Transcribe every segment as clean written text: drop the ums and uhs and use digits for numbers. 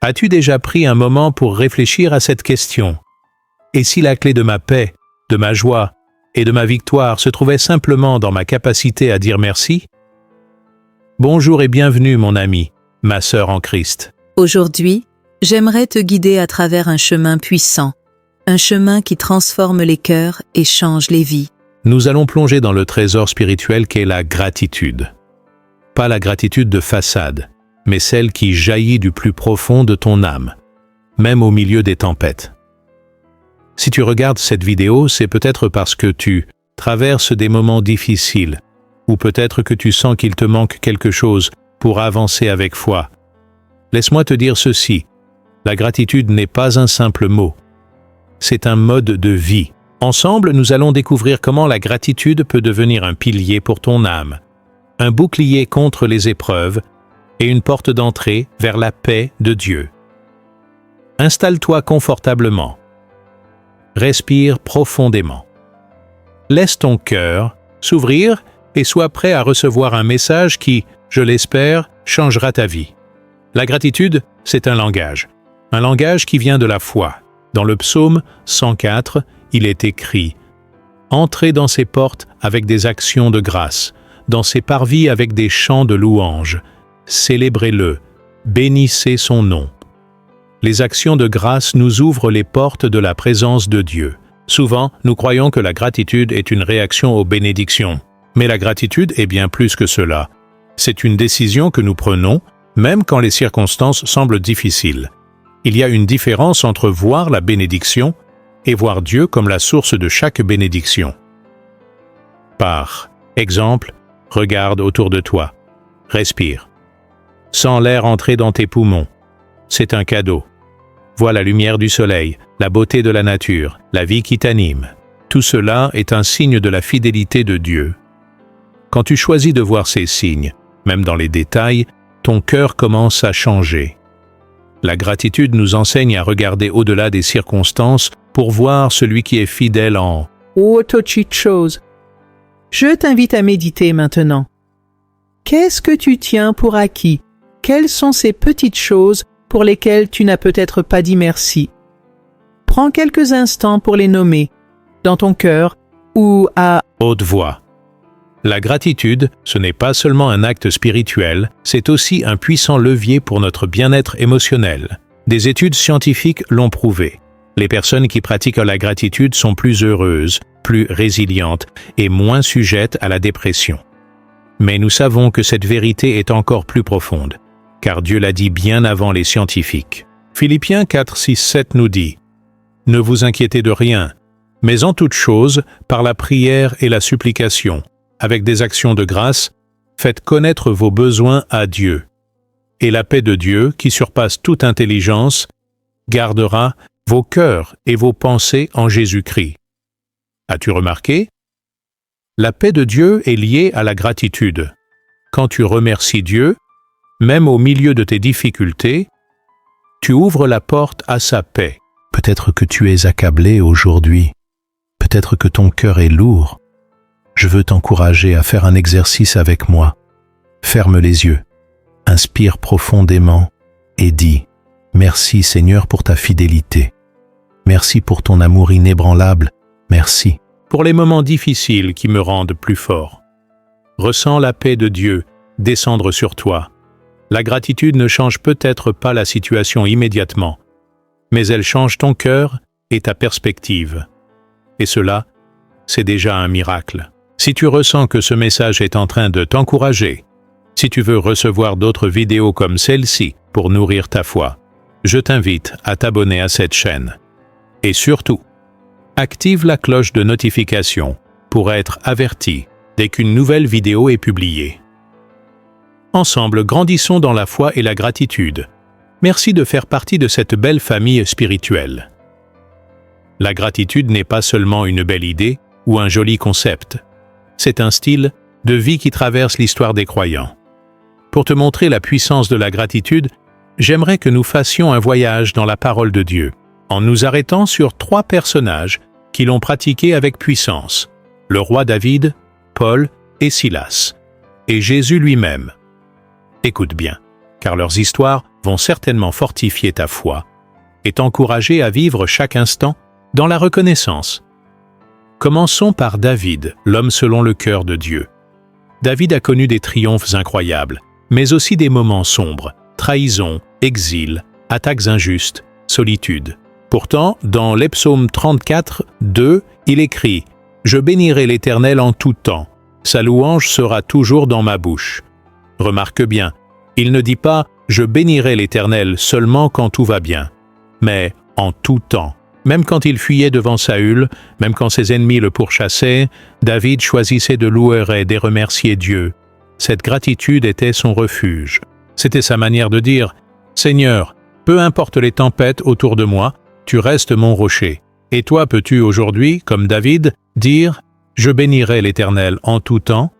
As-tu déjà pris un moment pour réfléchir à cette question? Et si la clé de ma paix, de ma joie et de ma victoire se trouvait simplement dans ma capacité à dire merci? Bonjour et bienvenue mon ami, ma sœur en Christ. Aujourd'hui, j'aimerais te guider à travers un chemin puissant, un chemin qui transforme les cœurs et change les vies. Nous allons plonger dans le trésor spirituel qu'est la gratitude. Pas la gratitude de façade, mais celle qui jaillit du plus profond de ton âme, même au milieu des tempêtes. Si tu regardes cette vidéo, c'est peut-être parce que tu traverses des moments difficiles, ou peut-être que tu sens qu'il te manque quelque chose pour avancer avec foi. Laisse-moi te dire ceci, la gratitude n'est pas un simple mot, c'est un mode de vie. Ensemble, nous allons découvrir comment la gratitude peut devenir un pilier pour ton âme, un bouclier contre les épreuves et une porte d'entrée vers la paix de Dieu. Installe-toi confortablement. Respire profondément. Laisse ton cœur s'ouvrir et sois prêt à recevoir un message qui, je l'espère, changera ta vie. La gratitude, c'est un langage qui vient de la foi. Dans le psaume 104, il est écrit « Entrez dans ses portes avec des actions de grâce, dans ses parvis avec des chants de louange. Célébrez-le, bénissez son nom. » Les actions de grâce nous ouvrent les portes de la présence de Dieu. Souvent, nous croyons que la gratitude est une réaction aux bénédictions. Mais la gratitude est bien plus que cela. C'est une décision que nous prenons, même quand les circonstances semblent difficiles. Il y a une différence entre voir la bénédiction et voir Dieu comme la source de chaque bénédiction. Par exemple, regarde autour de toi. Respire. Sens l'air entrer dans tes poumons. C'est un cadeau. Vois la lumière du soleil, la beauté de la nature, la vie qui t'anime. Tout cela est un signe de la fidélité de Dieu. Quand tu choisis de voir ces signes, même dans les détails, ton cœur commence à changer. La gratitude nous enseigne à regarder au-delà des circonstances pour voir celui qui est fidèle en petite chose. Je t'invite à méditer maintenant. Qu'est-ce que tu tiens pour acquis? Quelles sont ces petites choses pour lesquelles tu n'as peut-être pas dit merci? Prends quelques instants pour les nommer, dans ton cœur ou à haute voix. La gratitude, ce n'est pas seulement un acte spirituel, c'est aussi un puissant levier pour notre bien-être émotionnel. Des études scientifiques l'ont prouvé. Les personnes qui pratiquent la gratitude sont plus heureuses, plus résilientes et moins sujettes à la dépression. Mais nous savons que cette vérité est encore plus profonde, car Dieu l'a dit bien avant les scientifiques. Philippiens 4, 6, 7 nous dit « Ne vous inquiétez de rien, mais en toute chose, par la prière et la supplication, avec des actions de grâce, faites connaître vos besoins à Dieu. Et la paix de Dieu, qui surpasse toute intelligence, gardera vos cœurs et vos pensées en Jésus-Christ. » As-tu remarqué? La paix de Dieu est liée à la gratitude. Quand tu remercies Dieu, même au milieu de tes difficultés, tu ouvres la porte à sa paix. Peut-être que tu es accablé aujourd'hui. Peut-être que ton cœur est lourd. Je veux t'encourager à faire un exercice avec moi. Ferme les yeux, inspire profondément et dis « Merci Seigneur pour ta fidélité. Merci pour ton amour inébranlable. Merci pour les moments difficiles qui me rendent plus fort. » Ressens la paix de Dieu descendre sur toi. La gratitude ne change peut-être pas la situation immédiatement, mais elle change ton cœur et ta perspective. Et cela, c'est déjà un miracle. Si tu ressens que ce message est en train de t'encourager, si tu veux recevoir d'autres vidéos comme celle-ci pour nourrir ta foi, je t'invite à t'abonner à cette chaîne. Et surtout, active la cloche de notification pour être averti dès qu'une nouvelle vidéo est publiée. Ensemble, grandissons dans la foi et la gratitude. Merci de faire partie de cette belle famille spirituelle. La gratitude n'est pas seulement une belle idée ou un joli concept. C'est un style de vie qui traverse l'histoire des croyants. Pour te montrer la puissance de la gratitude, j'aimerais que nous fassions un voyage dans la parole de Dieu, en nous arrêtant sur 3 personnages qui l'ont pratiqué avec puissance: le roi David, Paul et Silas, et Jésus lui-même. Écoute bien. car leurs histoires vont certainement fortifier ta foi et t'encourager à vivre chaque instant dans la reconnaissance. Commençons par David, l'homme selon le cœur de Dieu. David a connu des triomphes incroyables, mais aussi des moments sombres, trahison, exil, attaques injustes, solitude. Pourtant, dans les psaumes 34, 2, il écrit « Je bénirai l'Éternel en tout temps, sa louange sera toujours dans ma bouche ». Remarque bien, il ne dit pas « Je bénirai l'Éternel seulement quand tout va bien », mais en tout temps. Même quand il fuyait devant Saül, même quand ses ennemis le pourchassaient, David choisissait de louer et de remercier Dieu. Cette gratitude était son refuge. C'était sa manière de dire « Seigneur, peu importe les tempêtes autour de moi, tu restes mon rocher. Et toi peux-tu aujourd'hui, comme David, dire « Je bénirai l'Éternel en tout temps »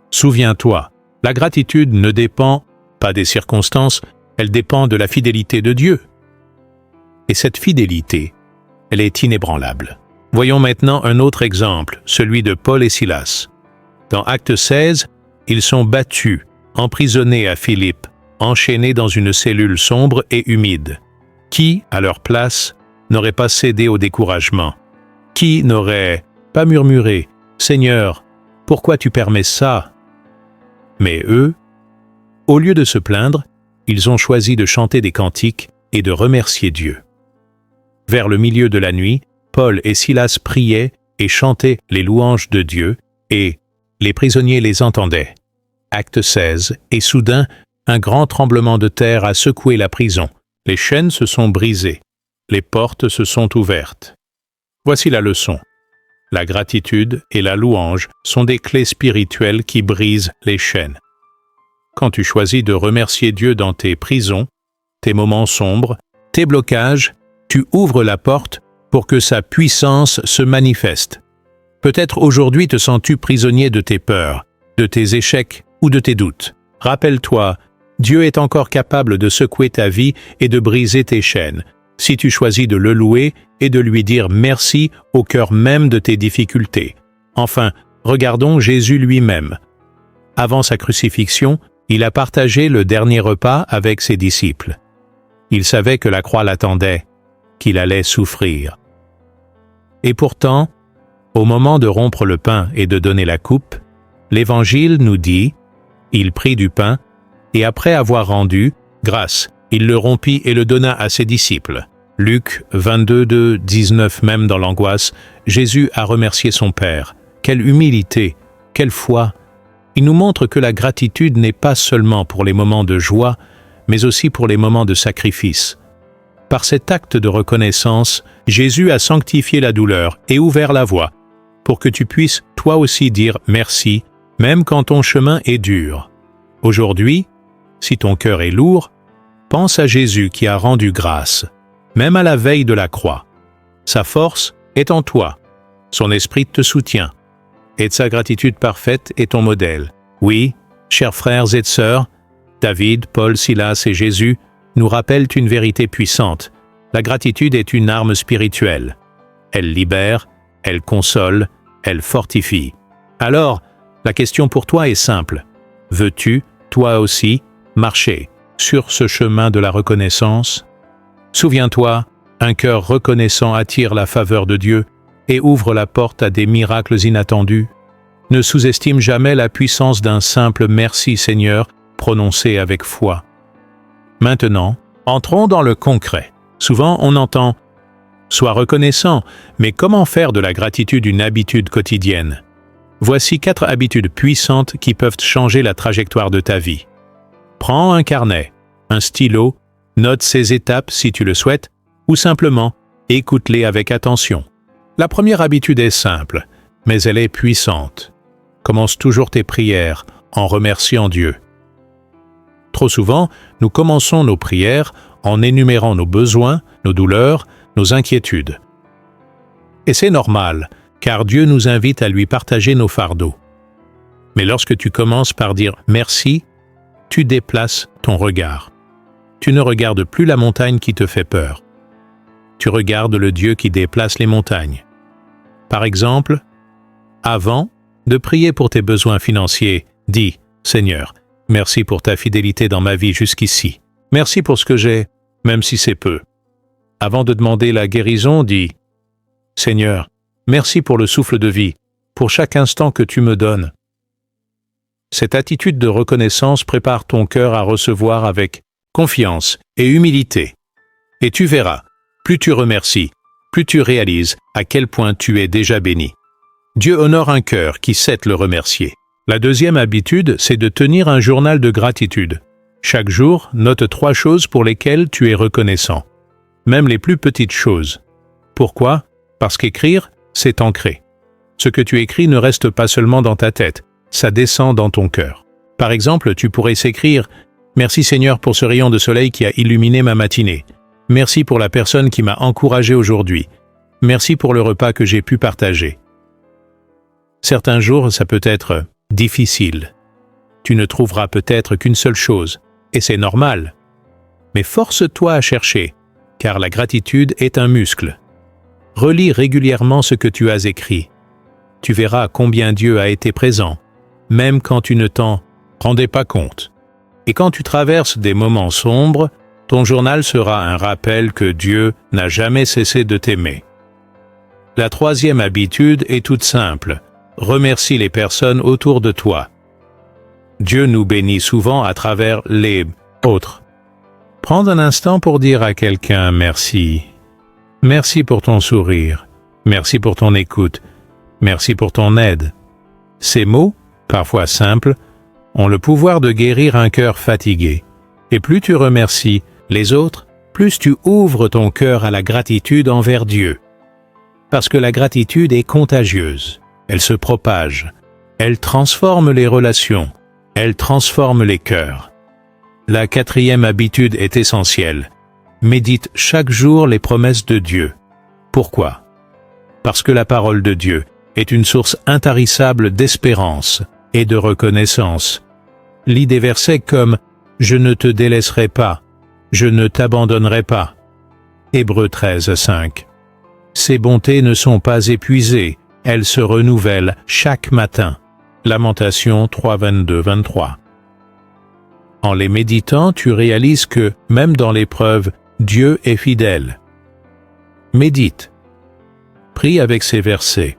Souviens-toi, la gratitude ne dépend pas des circonstances, elle dépend de la fidélité de Dieu. Et cette fidélité, elle est inébranlable. Voyons maintenant un autre exemple, celui de Paul et Silas. Dans Actes 16, ils sont battus, emprisonnés à Philippe, enchaînés dans une cellule sombre et humide. Qui, à leur place, n'aurait pas cédé au découragement? Qui n'aurait pas murmuré « Seigneur, pourquoi tu permets ça ?» Mais eux, au lieu de se plaindre, ils ont choisi de chanter des cantiques et de remercier Dieu. Vers le milieu de la nuit, Paul et Silas priaient et chantaient les louanges de Dieu, et les prisonniers les entendaient. Acte 16, et soudain, un grand tremblement de terre a secoué la prison. Les chaînes se sont brisées, les portes se sont ouvertes. Voici la leçon. La gratitude et la louange sont des clés spirituelles qui brisent les chaînes. Quand tu choisis de remercier Dieu dans tes prisons, tes moments sombres, tes blocages, tu ouvres la porte pour que sa puissance se manifeste. Peut-être aujourd'hui te sens-tu prisonnier de tes peurs, de tes échecs ou de tes doutes. Rappelle-toi, Dieu est encore capable de secouer ta vie et de briser tes chaînes, si tu choisis de le louer et de lui dire merci au cœur même de tes difficultés. Enfin, regardons Jésus lui-même. Avant sa crucifixion, il a partagé le dernier repas avec ses disciples. Il savait que la croix l'attendait, qu'il allait souffrir. Et pourtant, au moment de rompre le pain et de donner la coupe, l'Évangile nous dit, il prit du pain, et après avoir rendu grâce, il le rompit et le donna à ses disciples. Luc 22, 2, 19, même dans l'angoisse, Jésus a remercié son Père. Quelle humilité, quelle foi! Il nous montre que la gratitude n'est pas seulement pour les moments de joie, mais aussi pour les moments de sacrifice. Par cet acte de reconnaissance, Jésus a sanctifié la douleur et ouvert la voie, pour que tu puisses toi aussi dire merci, même quand ton chemin est dur. Aujourd'hui, si ton cœur est lourd, pense à Jésus qui a rendu grâce, même à la veille de la croix. Sa force est en toi, son esprit te soutient, et sa gratitude parfaite est ton modèle. Oui, chers frères et sœurs, David, Paul, Silas et Jésus nous rappellent une vérité puissante. La gratitude est une arme spirituelle. Elle libère, elle console, elle fortifie. Alors, la question pour toi est simple. Veux-tu, toi aussi, marcher sur ce chemin de la reconnaissance? Souviens-toi, un cœur reconnaissant attire la faveur de Dieu et ouvre la porte à des miracles inattendus. Ne sous-estime jamais la puissance d'un simple « Merci Seigneur » prononcé avec foi. Maintenant, entrons dans le concret. Souvent, on entend « Sois reconnaissant », mais comment faire de la gratitude une habitude quotidienne? Voici 4 habitudes puissantes qui peuvent changer la trajectoire de ta vie. Prends un carnet, un stylo, note ces étapes si tu le souhaites, ou simplement écoute-les avec attention. La première habitude est simple, mais elle est puissante. Commence toujours tes prières en remerciant Dieu. Trop souvent, nous commençons nos prières en énumérant nos besoins, nos douleurs, nos inquiétudes. Et c'est normal, car Dieu nous invite à lui partager nos fardeaux. Mais lorsque tu commences par dire « merci », tu déplaces ton regard. Tu ne regardes plus la montagne qui te fait peur. Tu regardes le Dieu qui déplace les montagnes. Par exemple, avant de prier pour tes besoins financiers, dis « Seigneur, Merci pour ta fidélité dans ma vie jusqu'ici. Merci pour ce que j'ai, même si c'est peu. Avant de demander la guérison, dis « Seigneur, merci pour le souffle de vie, pour chaque instant que tu me donnes. » Cette attitude de reconnaissance prépare ton cœur à recevoir avec confiance et humilité. Et tu verras, plus tu remercies, plus tu réalises à quel point tu es déjà béni. Dieu honore un cœur qui sait le remercier. La deuxième habitude, c'est de tenir un journal de gratitude. Chaque jour, note 3 choses pour lesquelles tu es reconnaissant. Même les plus petites choses. Pourquoi? Parce qu'écrire, c'est ancré. Ce que tu écris ne reste pas seulement dans ta tête, ça descend dans ton cœur. Par exemple, tu pourrais s'écrire « Merci Seigneur pour ce rayon de soleil qui a illuminé ma matinée. Merci pour la personne qui m'a encouragé aujourd'hui. Merci pour le repas que j'ai pu partager. » Certains jours, ça peut être difficile. Tu ne trouveras peut-être qu'une seule chose, et c'est normal. Mais force-toi à chercher, car la gratitude est un muscle. Relis régulièrement ce que tu as écrit. Tu verras combien Dieu a été présent, même quand tu ne t'en rendais pas compte. Et quand tu traverses des moments sombres, ton journal sera un rappel que Dieu n'a jamais cessé de t'aimer. La troisième habitude est toute simple. Remercie les personnes autour de toi. Dieu nous bénit souvent à travers les autres. Prends un instant pour dire à quelqu'un merci. Merci pour ton sourire. Merci pour ton écoute. Merci pour ton aide. Ces mots, parfois simples, ont le pouvoir de guérir un cœur fatigué. Et plus tu remercies les autres, plus tu ouvres ton cœur à la gratitude envers Dieu. Parce que la gratitude est contagieuse. Elle se propage. Elle transforme les relations. Elle transforme les cœurs. La quatrième habitude est essentielle. Médite chaque jour les promesses de Dieu. Pourquoi? Parce que la parole de Dieu est une source intarissable d'espérance et de reconnaissance. Lis des versets comme « Je ne te délaisserai pas, je ne t'abandonnerai pas » Hébreux 13, 5. Ces bontés ne sont pas épuisées, elles se renouvellent chaque matin. Lamentations 3, 22, 23. En les méditant, tu réalises que, même dans l'épreuve, Dieu est fidèle. Médite. Prie avec ces versets.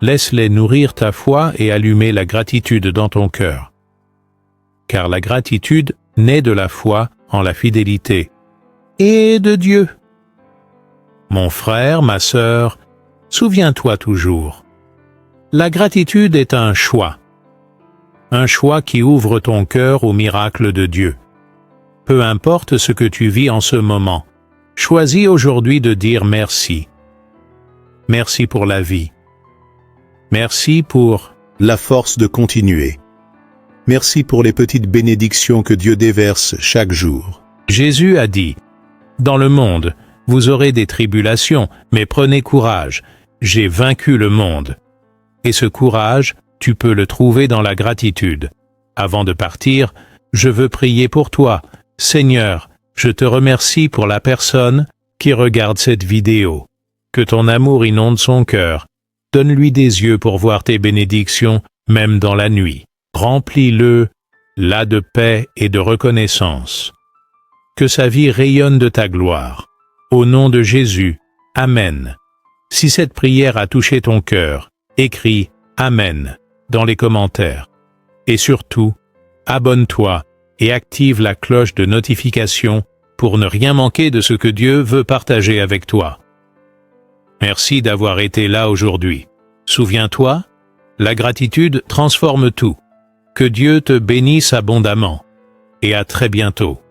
Laisse-les nourrir ta foi et allumer la gratitude dans ton cœur. Car la gratitude naît de la foi en la fidélité et de Dieu. Mon frère, ma sœur, souviens-toi toujours. La gratitude est un choix qui ouvre ton cœur au miracle de Dieu. Peu importe ce que tu vis en ce moment, choisis aujourd'hui de dire merci. Merci pour la vie. Merci pour la force de continuer. Merci pour les petites bénédictions que Dieu déverse chaque jour. Jésus a dit, « Dans le monde, vous aurez des tribulations, mais prenez courage, j'ai vaincu le monde. » Et ce courage, tu peux le trouver dans la gratitude. Avant de partir, je veux prier pour toi. Seigneur, je te remercie pour la personne qui regarde cette vidéo. Que ton amour inonde son cœur. Donne-lui des yeux pour voir tes bénédictions, même dans la nuit. Remplis-le, là de paix et de reconnaissance. Que sa vie rayonne de ta gloire. Au nom de Jésus, Amen. Si cette prière a touché ton cœur, écris « Amen » dans les commentaires. Et surtout, abonne-toi et active la cloche de notification pour ne rien manquer de ce que Dieu veut partager avec toi. Merci d'avoir été là aujourd'hui. Souviens-toi, la gratitude transforme tout. Que Dieu te bénisse abondamment. Et à très bientôt.